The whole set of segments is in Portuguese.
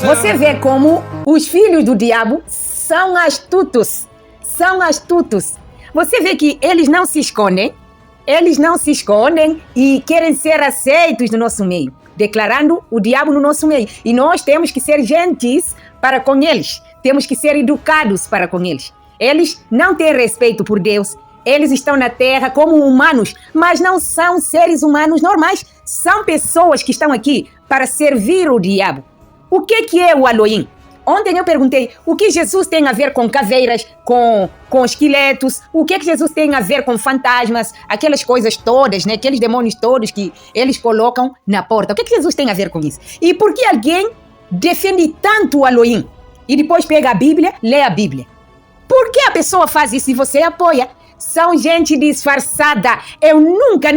Você vê como os filhos do diabo são astutos. São astutos. Você vê que eles não se escondem. Eles não se escondem e querem ser aceitos no nosso meio, declarando o diabo no nosso meio. E nós temos que ser gentis para com eles. Temos que ser educados para com eles. Eles não têm respeito por Deus. Eles estão na terra como humanos, mas não são seres humanos normais. São pessoas que estão aqui para servir o diabo. O que é o Elohim? Ontem eu perguntei o que Jesus tem a ver com caveiras, com esqueletos, o que Jesus tem a ver com fantasmas, aquelas coisas todas, né? Aqueles demônios todos que eles colocam na porta. O que Jesus tem a ver com isso? E por que alguém defende tanto o Elohim e depois pega a Bíblia, lê a Bíblia? Por que a pessoa faz isso e você apoia? São gente disfarçada. Eu nunca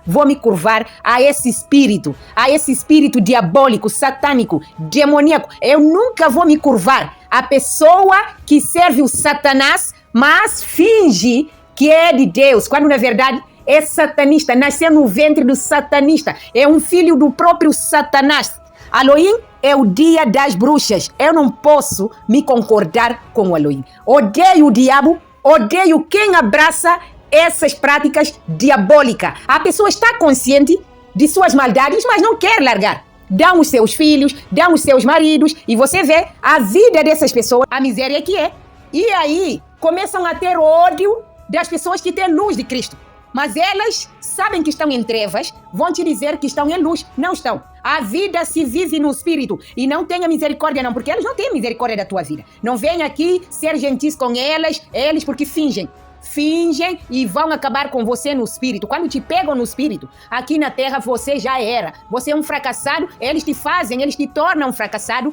vou me curvar a esse espírito diabólico, satânico, demoníaco. Eu nunca vou me curvar. A pessoa que serve o Satanás, mas finge que é de Deus, quando na verdade é satanista, nasceu no ventre do satanista, é um filho do próprio Satanás. Elohim é o dia das bruxas. Eu não posso me concordar com o Elohim. Odeio o diabo, odeio quem abraça essas práticas diabólicas. A pessoa está consciente de suas maldades, mas não quer largar. Dão os seus filhos, dão os seus maridos, e você vê a vida dessas pessoas, a miséria que é. E aí começam a ter ódio das pessoas que têm luz de Cristo. Mas elas sabem que estão em trevas, vão te dizer que estão em luz. Não estão. A vida se vive no espírito. E não tenha misericórdia não, porque elas não têm misericórdia da tua vida. Não venha aqui ser gentis com eles porque fingem. Fingem e vão acabar com você no espírito. Quando te pegam no espírito, aqui na terra você já era. Você é um fracassado, eles te tornam fracassada.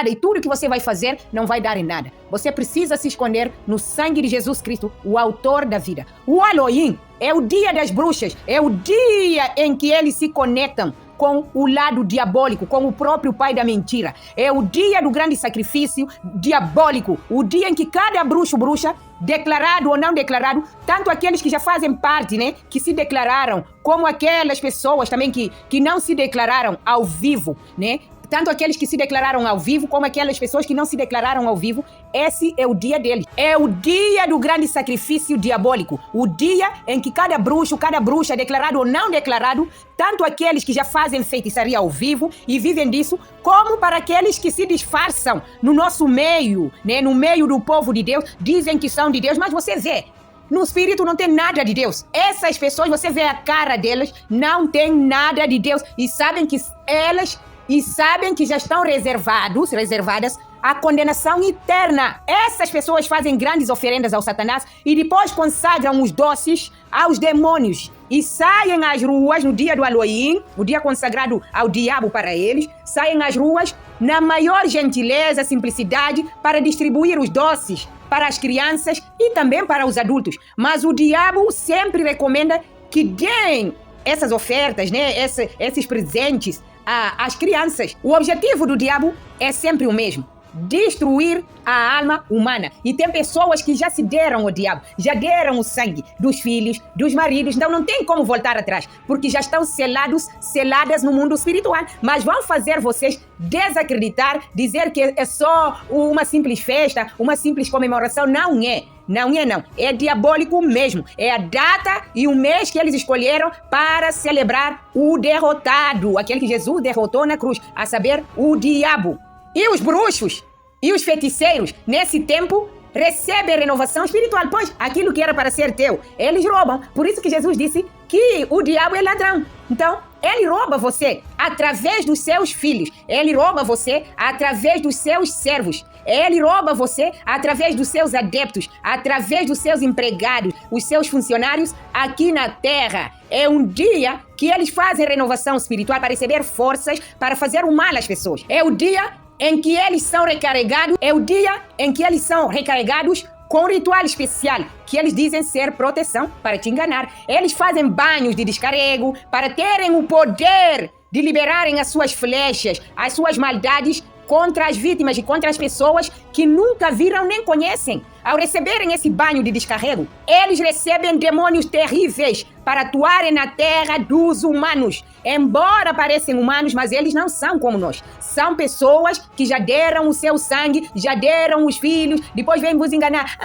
E tudo que você vai fazer não vai dar em nada. Você precisa se esconder no sangue de Jesus Cristo, o autor da vida. O Elohim é o dia das bruxas, é o dia em que eles se conectam com o lado diabólico, com o próprio pai da mentira. É o dia do grande sacrifício diabólico, o dia em que cada bruxa, declarado ou não declarado, tanto aqueles que já fazem parte, né, que se declararam, como aquelas pessoas também que não se declararam ao vivo, né? Tanto aqueles que se declararam ao vivo, como aquelas pessoas que não se declararam ao vivo, esse é o dia deles. É o dia do grande sacrifício diabólico. O dia em que cada bruxa, declarado ou não declarado, tanto aqueles que já fazem feitiçaria ao vivo e vivem disso, como para aqueles que se disfarçam no nosso meio, né, no meio do povo de Deus, dizem que são de Deus, mas você vê, no espírito não tem nada de Deus. Essas pessoas, você vê a cara delas, não tem nada de Deus. E sabem que já estão reservadas à condenação eterna. Essas pessoas fazem grandes oferendas ao Satanás e depois consagram os doces aos demônios. E saem às ruas no dia do Elohim, o dia consagrado ao diabo para eles, saem às ruas na maior gentileza, simplicidade, para distribuir os doces para as crianças e também para os adultos. Mas o diabo sempre recomenda que deem essas ofertas, né, esses presentes às crianças. O objetivo do diabo é sempre o mesmo: destruir a alma humana. E tem pessoas que já se deram ao diabo, já deram o sangue dos filhos, dos maridos, então não tem como voltar atrás, porque já estão seladas no mundo espiritual. Mas vão fazer vocês desacreditar, dizer que é só uma simples festa, uma simples comemoração. Não é. É diabólico mesmo. É a data e o mês que eles escolheram para celebrar o derrotado, aquele que Jesus derrotou na cruz, a saber, o diabo. E os bruxos e os feiticeiros, nesse tempo, recebem renovação espiritual, pois aquilo que era para ser teu, eles roubam. Por isso que Jesus disse que o diabo é ladrão. Então, ele rouba você através dos seus filhos, ele rouba você através dos seus servos, ele rouba você através dos seus adeptos, através dos seus empregados, os seus funcionários aqui na terra. É um dia que eles fazem renovação espiritual para receber forças para fazer o mal às pessoas. É o dia em que eles são recarregados com um ritual especial, que eles dizem ser proteção para te enganar. Eles fazem banhos de descarrego para terem o poder de liberarem as suas flechas, as suas maldades contra as vítimas e contra as pessoas que nunca viram nem conhecem. Ao receberem esse banho de descarrego, eles recebem demônios terríveis para atuarem na terra dos humanos. Embora pareçam humanos, mas eles não são como nós. São pessoas que já deram o seu sangue, já deram os filhos, depois vêm vos enganar.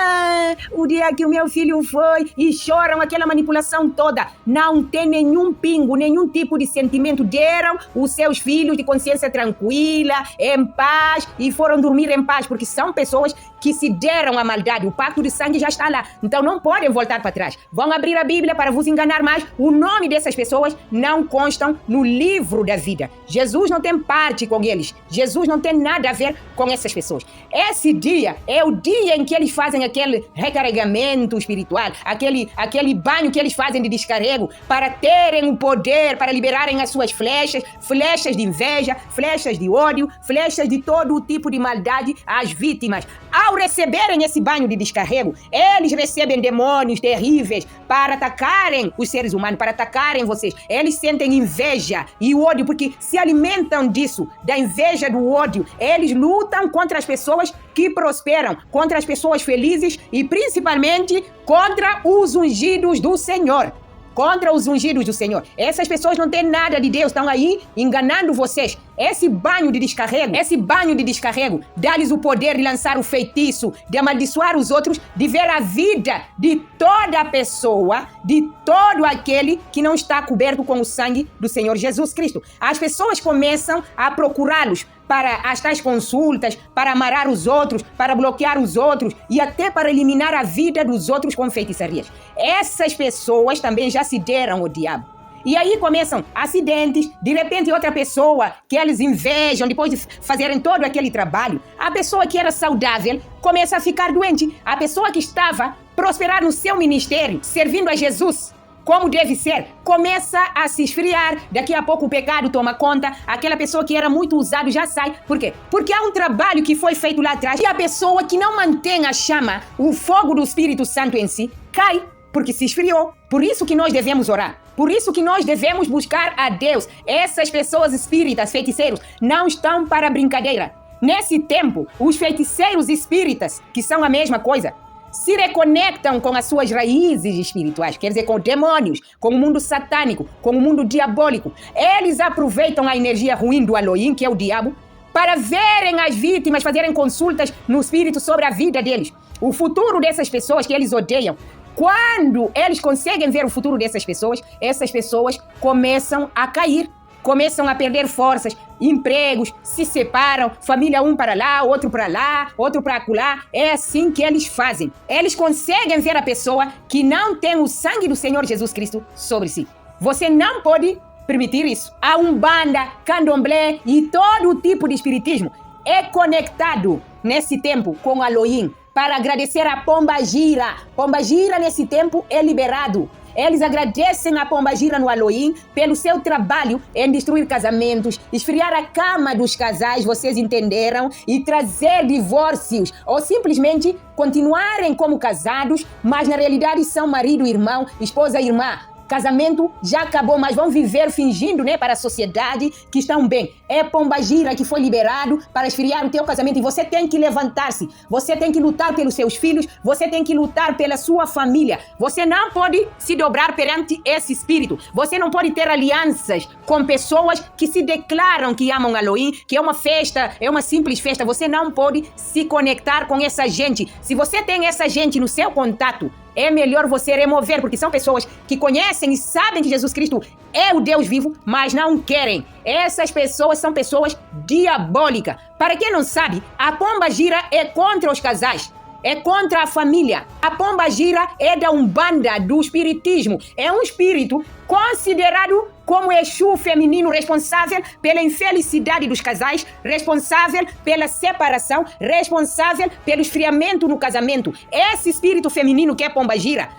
O dia que o meu filho foi, e choram aquela manipulação toda. Não tem nenhum pingo, nenhum tipo de sentimento. Deram os seus filhos de consciência tranquila, em paz, e foram dormir em paz, porque são pessoas que se deram a maldade. O pacto de sangue já está lá. Então não podem voltar para trás. Vão abrir a Bíblia para vos enganar mais. O nome dessas pessoas não constam no livro da vida. Jesus não tem parte com eles. Jesus não tem nada a ver com essas pessoas. Esse dia é o dia em que eles fazem aquele recarregamento espiritual, aquele banho que eles fazem de descarrego para terem o poder, para liberarem as suas flechas, flechas de inveja, flechas de ódio, flechas de todo o tipo de maldade às vítimas. Ao receberem esse banho de descarrego, eles recebem demônios terríveis para atacarem os seres humanos, para atacarem vocês. Eles sentem inveja e ódio porque se alimentam disso, da inveja, do ódio. Eles lutam contra as pessoas que prosperam, contra as pessoas felizes e principalmente contra os ungidos do Senhor. Contra os ungidos do Senhor. Essas pessoas não têm nada de Deus, estão aí enganando vocês. Esse banho de descarrego dá-lhes o poder de lançar o feitiço, de amaldiçoar os outros, de ver a vida de toda a pessoa, de todo aquele que não está coberto com o sangue do Senhor Jesus Cristo. As pessoas começam a procurá-los para as tais consultas, para amarrar os outros, para bloquear os outros e até para eliminar a vida dos outros com feitiçarias. Essas pessoas também já se deram ao diabo. E aí começam acidentes, de repente outra pessoa que eles invejam, depois de fazerem todo aquele trabalho, a pessoa que era saudável começa a ficar doente. A pessoa que estava prosperar no seu ministério, servindo a Jesus, como deve ser, começa a se esfriar, daqui a pouco o pecado toma conta, aquela pessoa que era muito usada já sai. Por quê? Porque há um trabalho que foi feito lá atrás e a pessoa que não mantém a chama, o fogo do Espírito Santo em si, cai, porque se esfriou. Por isso que nós devemos orar. Por isso que nós devemos buscar a Deus. Essas pessoas espíritas, feiticeiros, não estão para brincadeira. Nesse tempo, os feiticeiros espíritas, que são a mesma coisa, se reconectam com as suas raízes espirituais, quer dizer, com demônios, com o mundo satânico, com o mundo diabólico. Eles aproveitam a energia ruim do Elohim, que é o diabo, para verem as vítimas, fazerem consultas no espírito sobre a vida deles. O futuro dessas pessoas que eles odeiam. Quando eles conseguem ver o futuro dessas pessoas, essas pessoas começam a cair, começam a perder forças, empregos, se separam, família um para lá, outro para acolá. É assim que eles fazem. Eles conseguem ver a pessoa que não tem o sangue do Senhor Jesus Cristo sobre si. Você não pode permitir isso. A Umbanda, Candomblé e todo tipo de espiritismo é conectado nesse tempo com Elohim para agradecer a Pombagira. Pombagira nesse tempo é liberado. Eles agradecem a Pombagira no Elohim pelo seu trabalho em destruir casamentos, esfriar a cama dos casais, vocês entenderam, e trazer divórcios, ou simplesmente continuarem como casados, mas na realidade são marido e irmão, esposa e irmã. Casamento já acabou, mas vão viver fingindo, para a sociedade que estão bem. É Pombagira que foi liberado para esfriar o teu casamento e você tem que levantar-se. Você tem que lutar pelos seus filhos, você tem que lutar pela sua família. Você não pode se dobrar perante esse espírito. Você não pode ter alianças com pessoas que se declaram que amam Elohim, que é uma festa, é uma simples festa. Você não pode se conectar com essa gente. Se você tem essa gente no seu contato, é melhor você remover, porque são pessoas que conhecem e sabem que Jesus Cristo é o Deus vivo, mas não querem. Essas pessoas são pessoas diabólicas. Para quem não sabe, a Pombagira é contra os casais. É contra a família. A Pombagira é da Umbanda, do espiritismo. É um espírito considerado como Exu feminino, responsável pela infelicidade dos casais, responsável pela separação, responsável pelo esfriamento no casamento. Esse espírito feminino que é Pombagira,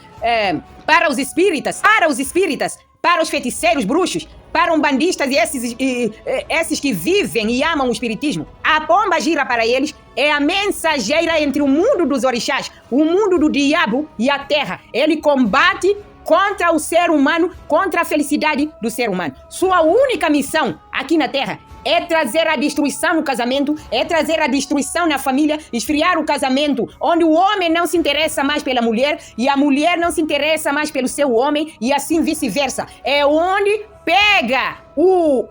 para os espíritas, para os feiticeiros, bruxos, para umbandistas e esses que vivem e amam o espiritismo, a Pombagira para eles é a mensageira entre o mundo dos orixás, o mundo do diabo e a terra. Ele combate contra o ser humano, contra a felicidade do ser humano. Sua única missão aqui na Terra é trazer a destruição no casamento, é trazer a destruição na família, esfriar o casamento, onde o homem não se interessa mais pela mulher e a mulher não se interessa mais pelo seu homem e assim vice-versa. É onde pega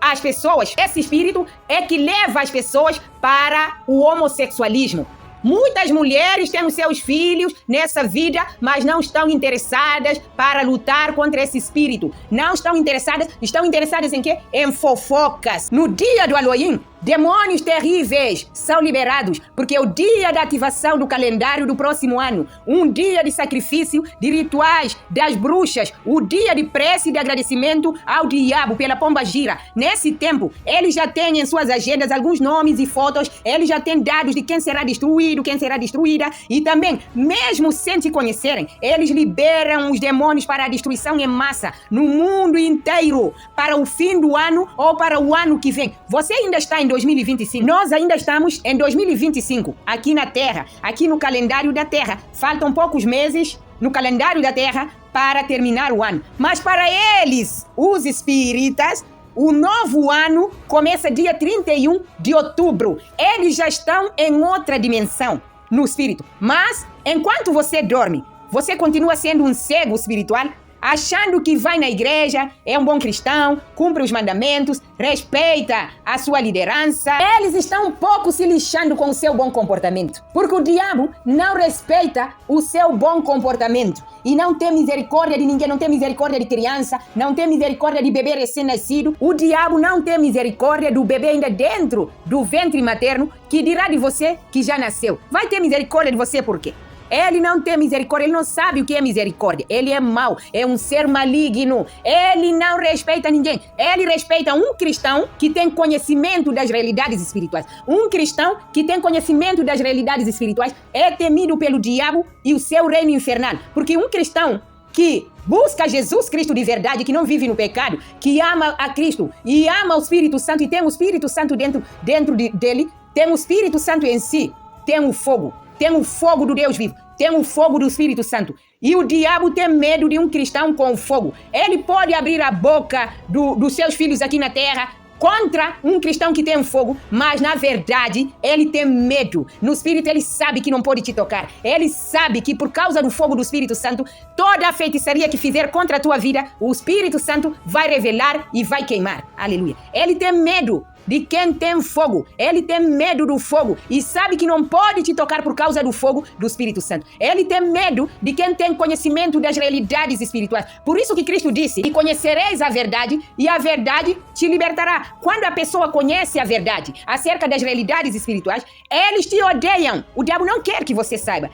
as pessoas, esse espírito é que leva as pessoas para o homossexualismo. Muitas mulheres têm os seus filhos nessa vida, mas não estão interessadas para lutar contra esse espírito. Não estão interessadas em quê? Em fofocas. No dia do Halloween, demônios terríveis são liberados, porque é o dia da ativação do calendário do próximo ano. Um dia de sacrifício, de rituais das bruxas, o dia de prece e de agradecimento ao diabo pela pomba gira. Nesse tempo, eles já têm em suas agendas alguns nomes e fotos, eles já têm dados de quem será destruído, quem será destruída, e também, mesmo sem te conhecerem, eles liberam os demônios para a destruição em massa no mundo inteiro, para o fim do ano ou para o ano que vem. Você ainda está em 2025, nós ainda estamos em 2025, aqui na Terra, aqui no calendário da Terra. Faltam poucos meses no calendário da Terra para terminar o ano. Mas para eles, os espíritas, o novo ano começa dia 31 de outubro. Eles já estão em outra dimensão no espírito. Mas, enquanto você dorme, você continua sendo um cego espiritual, achando que vai na igreja, é um bom cristão, cumpre os mandamentos, respeita a sua liderança. Eles estão um pouco se lixando com o seu bom comportamento, porque o diabo não respeita o seu bom comportamento e não tem misericórdia de ninguém, não tem misericórdia de criança, não tem misericórdia de bebê recém-nascido. O diabo não tem misericórdia do bebê ainda dentro do ventre materno, que dirá de você que já nasceu. Vai ter misericórdia de você por quê? Ele não tem misericórdia, ele não sabe o que é misericórdia. Ele é mau, é um ser maligno. Ele não respeita ninguém. Ele respeita um cristão que tem conhecimento das realidades espirituais. Um cristão que tem conhecimento das realidades espirituais é temido pelo diabo e o seu reino infernal. Porque um cristão que busca Jesus Cristo de verdade, que não vive no pecado, que ama a Cristo e ama o Espírito Santo e tem o Espírito Santo dentro dele, tem o Espírito Santo em si, tem o fogo. Tem o fogo do Deus vivo, tem o fogo do Espírito Santo. E o diabo tem medo de um cristão com fogo. Ele pode abrir a boca dos seus filhos aqui na terra contra um cristão que tem fogo, mas na verdade ele tem medo. No Espírito ele sabe que não pode te tocar. Ele sabe que por causa do fogo do Espírito Santo, toda a feitiçaria que fizer contra a tua vida, o Espírito Santo vai revelar e vai queimar. Aleluia. Ele tem medo de quem tem fogo. Ele tem medo do fogo e sabe que não pode te tocar por causa do fogo do Espírito Santo. Ele tem medo de quem tem conhecimento das realidades espirituais. Por isso que Cristo disse: e conhecereis a verdade e a verdade te libertará. Quando a pessoa conhece a verdade acerca das realidades espirituais, eles te odeiam. O diabo não quer que você saiba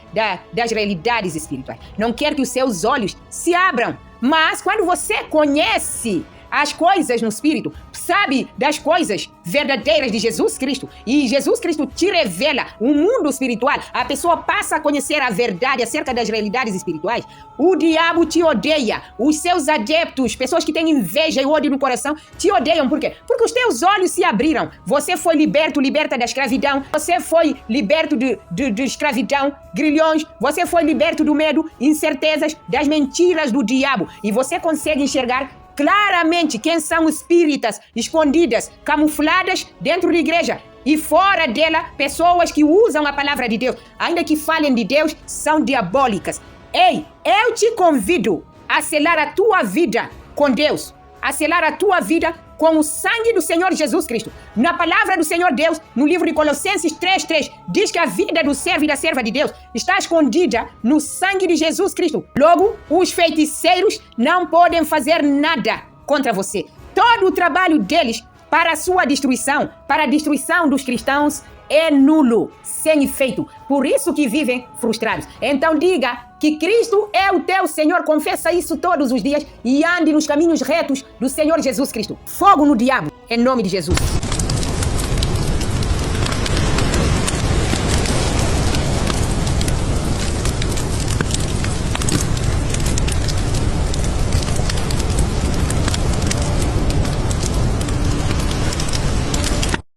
das realidades espirituais. Não quer que os seus olhos se abram. Mas quando você conhece as coisas no Espírito, sabe das coisas verdadeiras de Jesus Cristo, e Jesus Cristo te revela o mundo espiritual, a pessoa passa a conhecer a verdade acerca das realidades espirituais, o diabo te odeia, os seus adeptos, pessoas que têm inveja e ódio no coração, te odeiam. Por quê? Porque os teus olhos se abriram, você foi liberta da escravidão, você foi liberto de escravidão, grilhões, você foi liberto do medo, incertezas, das mentiras do diabo, e você consegue enxergar claramente quem são espíritas escondidas, camufladas dentro da igreja e fora dela, pessoas que usam a palavra de Deus, ainda que falem de Deus, são diabólicas. Ei, eu te convido a selar a tua vida com Deus, a selar a tua vida com o sangue do Senhor Jesus Cristo. Na palavra do Senhor Deus, no livro de Colossenses 3:3, diz que a vida do servo e da serva de Deus está escondida no sangue de Jesus Cristo. Logo, os feiticeiros não podem fazer nada contra você. Todo o trabalho deles para a sua destruição, para a destruição dos cristãos, é nulo, sem efeito. Por isso que vivem frustrados. Então diga que Cristo é o teu Senhor. Confessa isso todos os dias e ande nos caminhos retos do Senhor Jesus Cristo. Fogo no diabo, em nome de Jesus.